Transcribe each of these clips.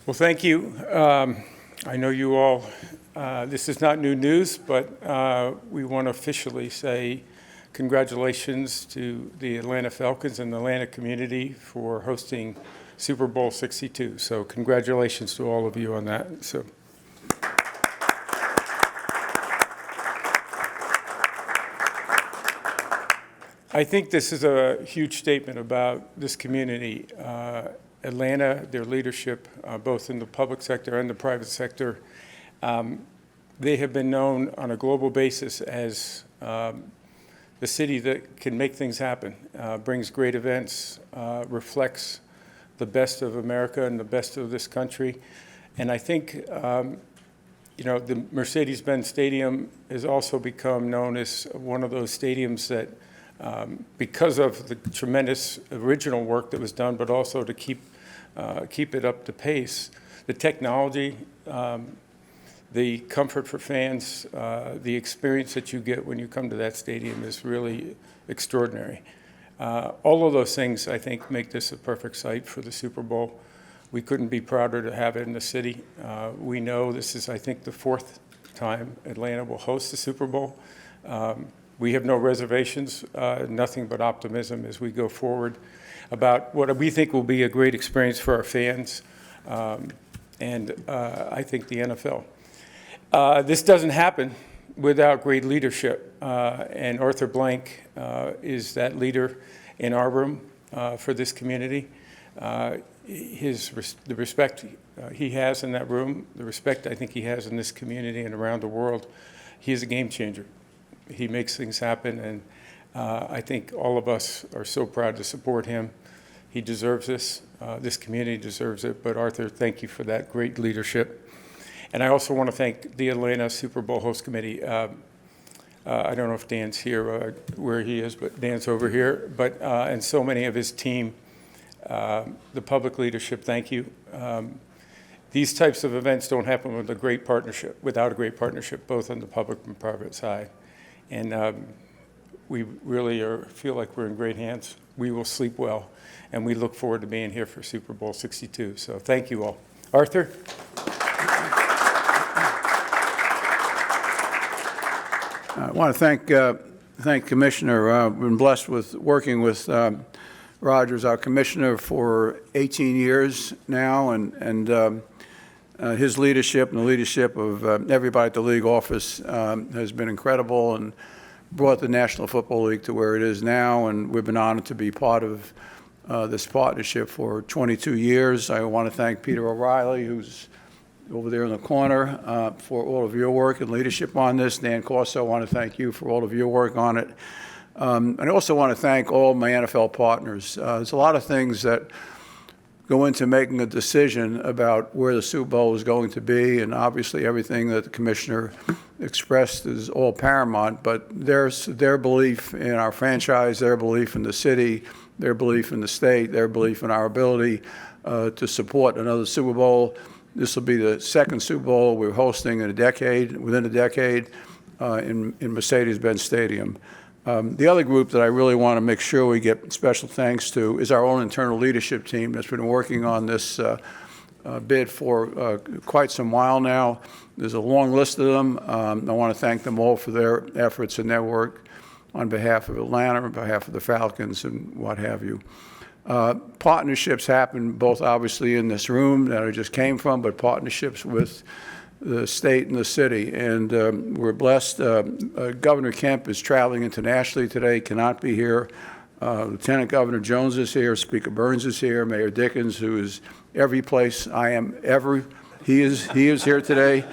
Well, thank you. I know you all, this is not new news, but we want to officially say congratulations to the Atlanta Falcons and the Atlanta community for hosting Super Bowl LXII. So congratulations to all of you on that. So. I think this is a huge statement about this community. Atlanta, their leadership, both in the public sector and the private sector, they have been known on a global basis as the city that can make things happen, brings great events, reflects the best of America and the best of this country. And I think, you know, the Mercedes-Benz Stadium has also become known as one of those stadiums that, because of the tremendous original work that was done, but also to keep it up to pace, the technology, the comfort for fans, the experience that you get when you come to that stadium is really extraordinary. All of those things, I think, make this a perfect site for the Super Bowl. We couldn't be prouder to have it in the city. We know this is, I think, the fourth time Atlanta will host the Super Bowl. We have no reservations, nothing but optimism as we go forward about what we think will be a great experience for our fans and I think the NFL. This doesn't happen without great leadership, and Arthur Blank is that leader in our room for this community. The respect he has in that room, the respect I think he has in this community and around the world, he is a game changer. He makes things happen, and I think all of us are so proud to support him. He deserves this. This community deserves it. But Arthur, thank you for that great leadership. And I also want to thank the Atlanta Super Bowl Host Committee. I don't know if Dan's here, where he is, but Dan's over here. But and so many of his team, the public leadership, thank you. These types of events don't happen with a great partnership, without a great partnership, both on the public and private side. And we really feel like we're in great hands. We will sleep well, and we look forward to being here for Super Bowl LXII. So thank you all. Arthur? I want to thank Commissioner. I've been blessed with working with Rogers, our commissioner, for 18 years now, and his leadership and the leadership of everybody at the league office has been incredible and brought the National Football League to where it is now, and we've been honored to be part of this partnership for 22 years. I want to thank Peter O'Reilly, who's over there in the corner, for all of your work and leadership on this. Dan Corso, I want to thank you for all of your work on it. And I also want to thank all my NFL partners. There's a lot of things that go into making a decision about where the Super Bowl is going to be, and obviously everything that the commissioner expressed is all paramount, but there's their belief in our franchise, their belief in the city, their belief in the state, their belief in our ability to support another Super Bowl. This will be the second Super Bowl we're hosting in within a decade, in Mercedes-Benz Stadium. The other group that I really want to make sure we get special thanks to is our own internal leadership team that's been working on this bid for quite some while now. There's a long list of them. I want to thank them all for their efforts and their work on behalf of Atlanta, on behalf of the Falcons, and what have you. Partnerships happen both obviously in this room that I just came from, but partnerships with the state and the city, and we're blessed. Governor Kemp is traveling internationally today, cannot be here. Lieutenant Governor Jones is here, Speaker Burns is here, Mayor Dickens, who is every place I am ever, he is here today.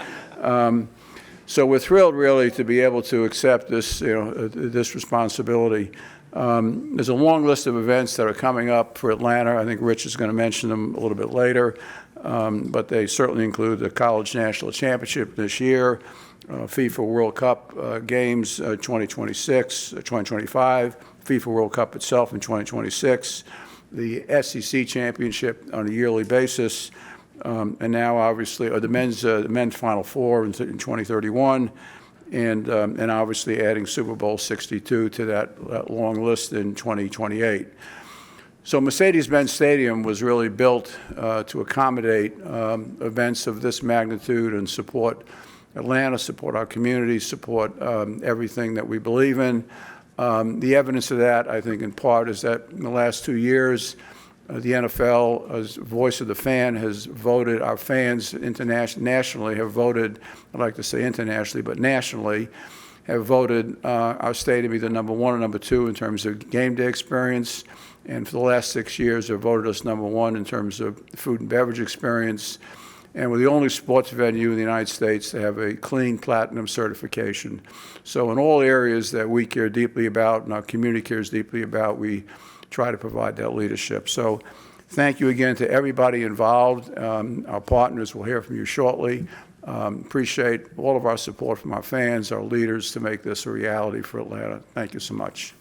So we're thrilled really to be able to accept this, this responsibility. There's a long list of events that are coming up for Atlanta. I think Rich is going to mention them a little bit later. But they certainly include the College National Championship this year, FIFA World Cup games 2026, 2025, FIFA World Cup itself in 2026, the SEC Championship on a yearly basis, and now obviously the men's Final Four in 2031, and obviously adding Super Bowl LXII to that long list in 2028. So Mercedes-Benz Stadium was really built to accommodate events of this magnitude and support Atlanta, support our community, support everything that we believe in. The evidence of that, I think, in part, is that in the last 2 years, the NFL, as voice of the fan, has voted, our fans nationally have voted, I'd like to say internationally, but nationally, have voted our stadium either number 1 or number 2 in terms of game day experience. And for the last 6 years, they've voted us number 1 in terms of food and beverage experience. And we're the only sports venue in the United States to have a clean platinum certification. So in all areas that we care deeply about and our community cares deeply about, we try to provide that leadership. So thank you again to everybody involved. Our partners will hear from you shortly. Appreciate all of our support from our fans, our leaders, to make this a reality for Atlanta. Thank you so much.